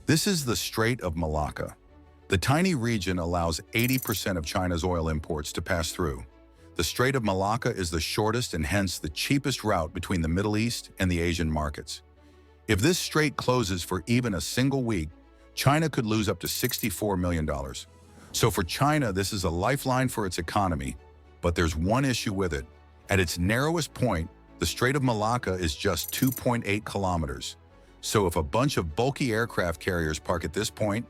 This is the Strait of Malacca. The tiny region allows 80% of China's oil imports to pass through. The Strait of Malacca is the shortest and hence the cheapest route between the Middle East and the Asian markets. If this strait closes for even a single week, China could lose up to $64 million. So for China, this is a lifeline for its economy, but there's one issue with it. At its narrowest point, the Strait of Malacca is just 2.8 kilometers. So if a bunch of bulky aircraft carriers park at this point,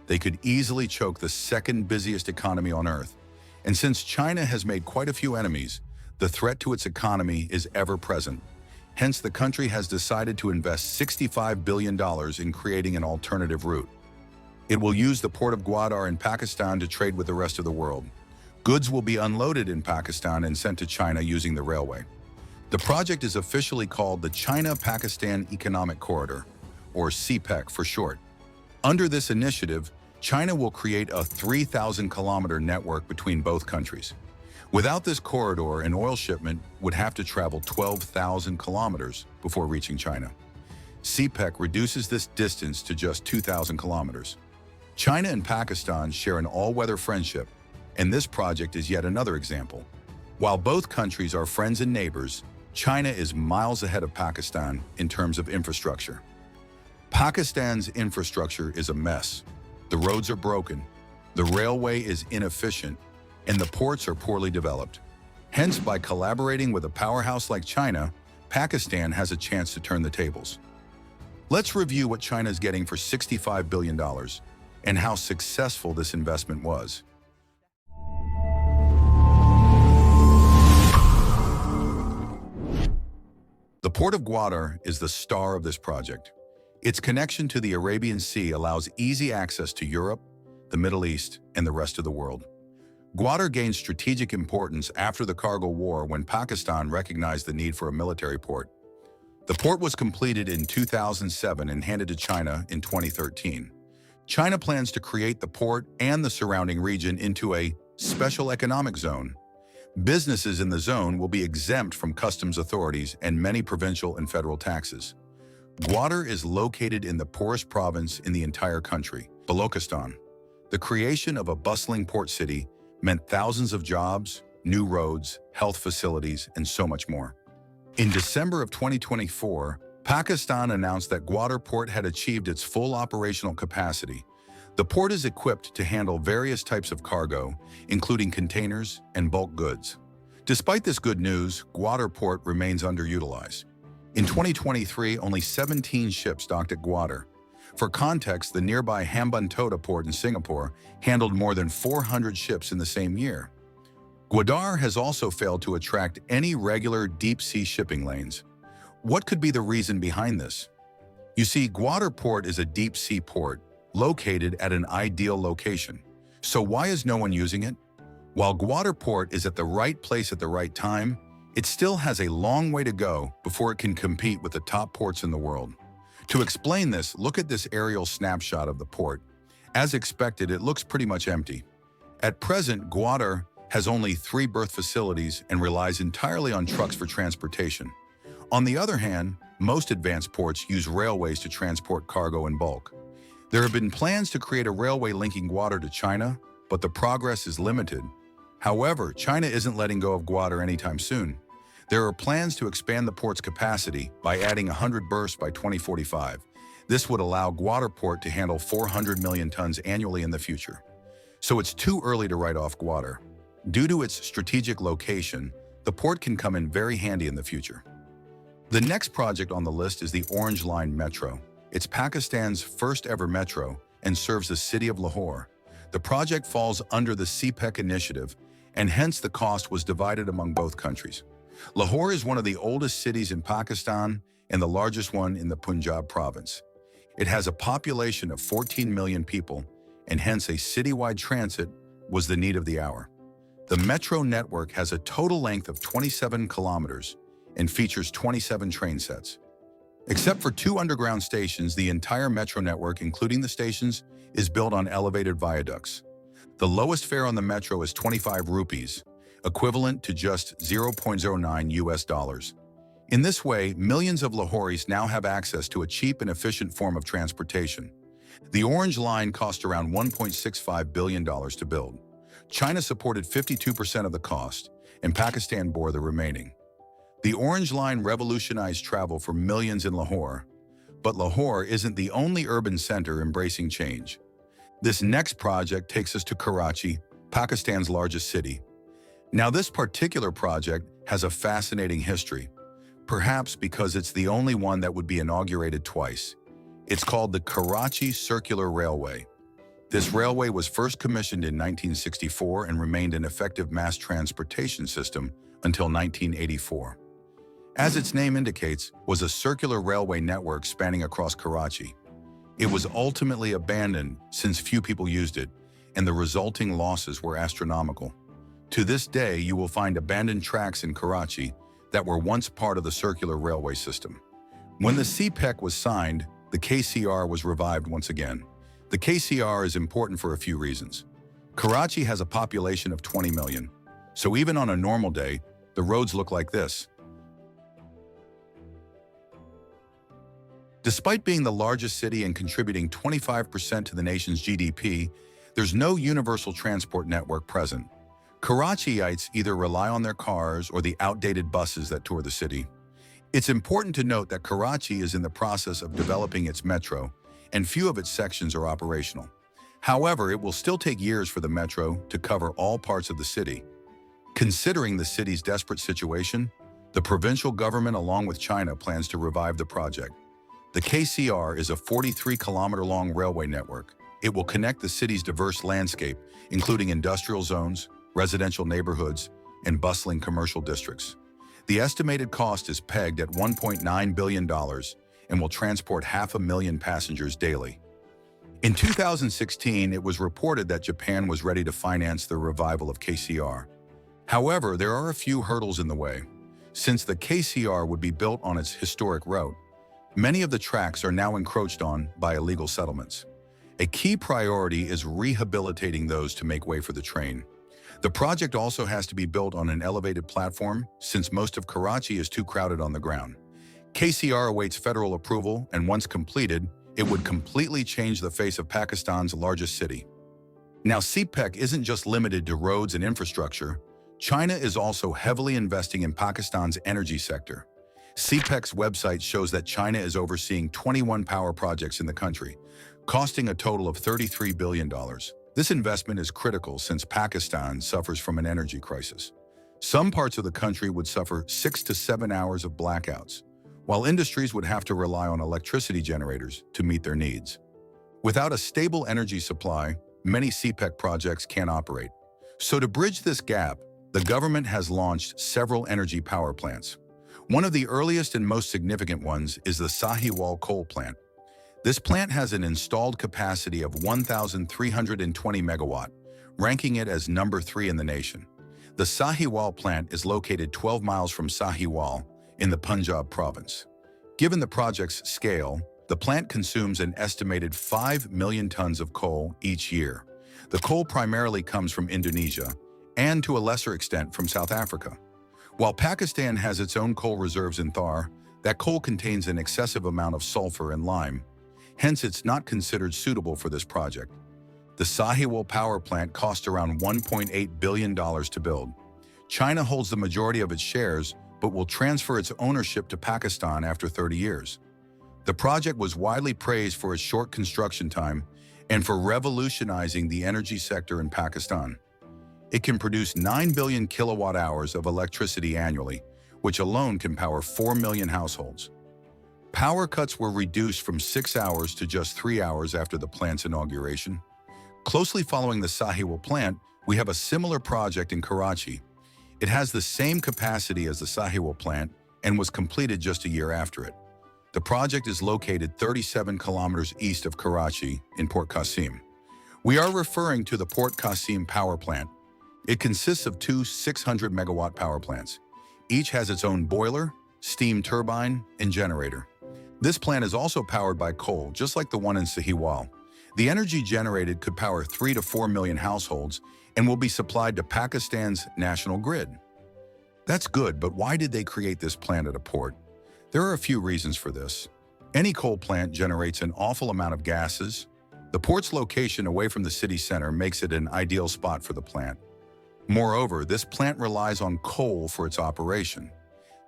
they could easily choke the second busiest economy on Earth. And since China has made quite a few enemies, the threat to its economy is ever present. Hence, the country has decided to invest $65 billion in creating an alternative route. It will use the port of Gwadar in Pakistan to trade with the rest of the world. Goods will be unloaded in Pakistan and sent to China using the railway. The project is officially called the China-Pakistan Economic Corridor, or CPEC for short. Under this initiative, China will create a 3,000-kilometer network between both countries. Without this corridor, an oil shipment would have to travel 12,000 kilometers before reaching China. CPEC reduces this distance to just 2,000 kilometers. China and Pakistan share an all-weather friendship, and this project is yet another example. While both countries are friends and neighbors, China is miles ahead of Pakistan in terms of infrastructure. Pakistan's infrastructure is a mess. The roads are broken, the railway is inefficient, and the ports are poorly developed. Hence, by collaborating with a powerhouse like China, Pakistan has a chance to turn the tables. Let's review what China is getting for $65 billion and how successful this investment was. The Port of Gwadar is the star of this project. Its connection to the Arabian Sea allows easy access to Europe, the Middle East, and the rest of the world. Gwadar gained strategic importance after the Cargo War when Pakistan recognized the need for a military port. The port was completed in 2007 and handed to China in 2013. China plans to create the port and the surrounding region into a special economic zone. Businesses in the zone will be exempt from customs authorities and many provincial and federal taxes. Gwadar is located in the poorest province in the entire country, Balochistan. The creation of a bustling port city meant thousands of jobs, new roads, health facilities, and so much more. In December of 2024, Pakistan announced that Gwadar Port had achieved its full operational capacity. The port is equipped to handle various types of cargo, including containers and bulk goods. Despite this good news, Gwadar Port remains underutilized. In 2023, only 17 ships docked at Gwadar. For context, the nearby Hambantota port in Singapore handled more than 400 ships in the same year. Gwadar has also failed to attract any regular deep-sea shipping lanes. What could be the reason behind this? You see, Gwadar Port is a deep-sea port located at an ideal location. So why is no one using it? While Gwadar Port is at the right place at the right time, it still has a long way to go before it can compete with the top ports in the world. To explain this, look at this aerial snapshot of the port. As expected, it looks pretty much empty. At present, Gwadar has only 3 berth facilities and relies entirely on trucks for transportation. On the other hand, most advanced ports use railways to transport cargo in bulk. There have been plans to create a railway linking Gwadar to China, but the progress is limited. However, China isn't letting go of Gwadar anytime soon. There are plans to expand the port's capacity by adding 100 berths by 2045. This would allow Gwadar Port to handle 400 million tons annually in the future. So it's too early to write off Gwadar. Due to its strategic location, the port can come in very handy in the future. The next project on the list is the Orange Line Metro. It's Pakistan's first ever metro and serves the city of Lahore. The project falls under the CPEC initiative, and hence the cost was divided among both countries. Lahore is one of the oldest cities in Pakistan and the largest one in the Punjab province. It has a population of 14 million people, and hence a citywide transit was the need of the hour. The metro network has a total length of 27 kilometers and features 27 train sets. Except for 2 underground stations, the entire metro network, including the stations, is built on elevated viaducts. The lowest fare on the metro is 25 rupees, equivalent to just $0.09 US. In this way, millions of Lahoris now have access to a cheap and efficient form of transportation. The Orange Line cost around $1.65 billion to build. China supported 52% of the cost, and Pakistan bore the remaining. The Orange Line revolutionized travel for millions in Lahore, but Lahore isn't the only urban center embracing change. This next project takes us to Karachi, Pakistan's largest city. Now, this particular project has a fascinating history, perhaps because it's the only one that would be inaugurated twice. It's called the Karachi Circular Railway. This railway was first commissioned in 1964 and remained an effective mass transportation system until 1984. As its name indicates, was a circular railway network spanning across Karachi. It was ultimately abandoned since few people used it, and the resulting losses were astronomical. To this day, you will find abandoned tracks in Karachi that were once part of the circular railway system. When the CPEC was signed, the KCR was revived once again. The KCR is important for a few reasons. Karachi has a population of 20 million, so even on a normal day, the roads look like this. Despite being the largest city and contributing 25% to the nation's GDP, there's no universal transport network present. Karachiites either rely on their cars or the outdated buses that tour the city. It's important to note that Karachi is in the process of developing its metro, and few of its sections are operational. However, it will still take years for the metro to cover all parts of the city. Considering the city's desperate situation, the provincial government along with China plans to revive the project. The KCR is a 43-kilometer-long railway network. It will connect the city's diverse landscape, including industrial zones, residential neighborhoods, and bustling commercial districts. The estimated cost is pegged at $1.9 billion and will transport 500,000 passengers daily. In 2016, it was reported that Japan was ready to finance the revival of KCR. However, there are a few hurdles in the way. Since the KCR would be built on its historic route, many of the tracks are now encroached on by illegal settlements. A key priority is rehabilitating those to make way for the train. The project also has to be built on an elevated platform, since most of Karachi is too crowded on the ground. KCR awaits federal approval, and once completed, it would completely change the face of Pakistan's largest city. Now, CPEC isn't just limited to roads and infrastructure. China is also heavily investing in Pakistan's energy sector. CPEC's website shows that China is overseeing 21 power projects in the country, costing a total of $33 billion. This investment is critical since Pakistan suffers from an energy crisis. Some parts of the country would suffer 6 to 7 hours of blackouts, while industries would have to rely on electricity generators to meet their needs. Without a stable energy supply, many CPEC projects can't operate. So to bridge this gap, the government has launched several energy power plants. One of the earliest and most significant ones is the Sahiwal coal plant. This plant has an installed capacity of 1,320 megawatt, ranking it as number 3 in the nation. The Sahiwal plant is located 12 miles from Sahiwal in the Punjab province. Given the project's scale, the plant consumes an estimated 5 million tons of coal each year. The coal primarily comes from Indonesia and, to a lesser extent, from South Africa. While Pakistan has its own coal reserves in Thar, that coal contains an excessive amount of sulfur and lime. Hence, it's not considered suitable for this project. The Sahiwal power plant cost around $1.8 billion to build. China holds the majority of its shares, but will transfer its ownership to Pakistan after 30 years. The project was widely praised for its short construction time and for revolutionizing the energy sector in Pakistan. It can produce 9 billion kilowatt hours of electricity annually, which alone can power 4 million households. Power cuts were reduced from 6 hours to just 3 hours after the plant's inauguration. Closely following the Sahiwal plant, we have a similar project in Karachi. It has the same capacity as the Sahiwal plant and was completed just a year after it. The project is located 37 kilometers east of Karachi in Port Qasim. We are referring to the Port Qasim power plant. It consists of two 600-megawatt power plants. Each has its own boiler, steam turbine, and generator. This plant is also powered by coal, just like the one in Sahiwal. The energy generated could power 3 to 4 million households and will be supplied to Pakistan's national grid. That's good, but why did they create this plant at a port? There are a few reasons for this. Any coal plant generates an awful amount of gases, The port's location away from the city center makes it an ideal spot for the plant. Moreover, this plant relies on coal for its operation.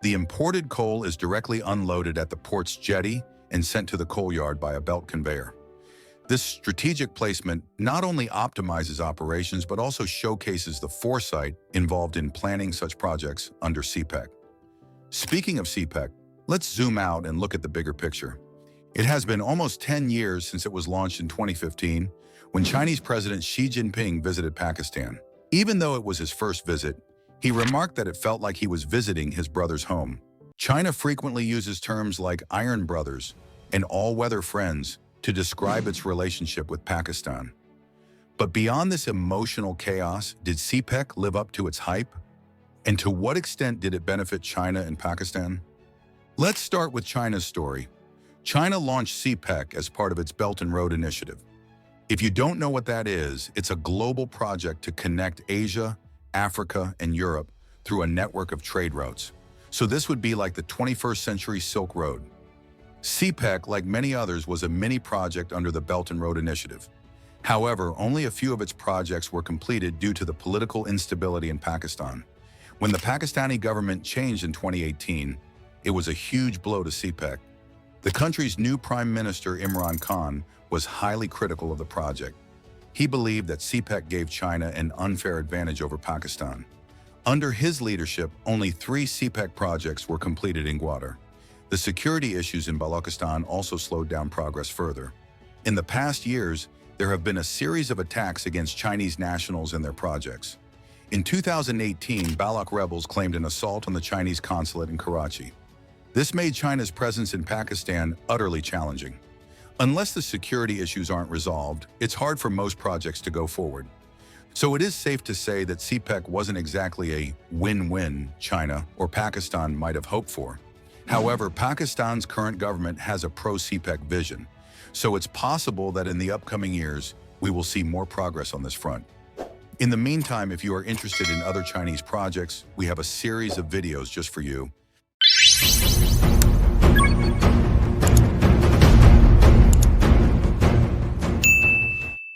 The imported coal is directly unloaded at the port's jetty and sent to the coal yard by a belt conveyor. This strategic placement not only optimizes operations but also showcases the foresight involved in planning such projects under CPEC. Speaking of CPEC, let's zoom out and look at the bigger picture. It has been almost 10 years since it was launched in 2015, when Chinese President Xi Jinping visited Pakistan. Even though it was his first visit, he remarked that it felt like he was visiting his brother's home. China frequently uses terms like iron brothers and all-weather friends to describe its relationship with Pakistan. But beyond this emotional chaos, did CPEC live up to its hype? And to what extent did it benefit China and Pakistan? Let's start with China's story. China launched CPEC as part of its Belt and Road Initiative. If you don't know what that is, it's a global project to connect Asia, Africa, and Europe through a network of trade routes. So this would be like the 21st century Silk Road. CPEC, like many others, was a mini project under the Belt and Road Initiative. However, only a few of its projects were completed due to the political instability in Pakistan. When the Pakistani government changed in 2018, it was a huge blow to CPEC. The country's new Prime Minister, Imran Khan, was highly critical of the project. He believed that CPEC gave China an unfair advantage over Pakistan. Under his leadership, only 3 CPEC projects were completed in Gwadar. The security issues in Balochistan also slowed down progress further. In the past years, there have been a series of attacks against Chinese nationals and their projects. In 2018, Baloch rebels claimed an assault on the Chinese consulate in Karachi. This made China's presence in Pakistan utterly challenging. Unless the security issues aren't resolved, it's hard for most projects to go forward. So it is safe to say that CPEC wasn't exactly a win-win China or Pakistan might have hoped for. However, Pakistan's current government has a pro-CPEC vision, so it's possible that in the upcoming years, we will see more progress on this front. In the meantime, if you are interested in other Chinese projects, we have a series of videos just for you.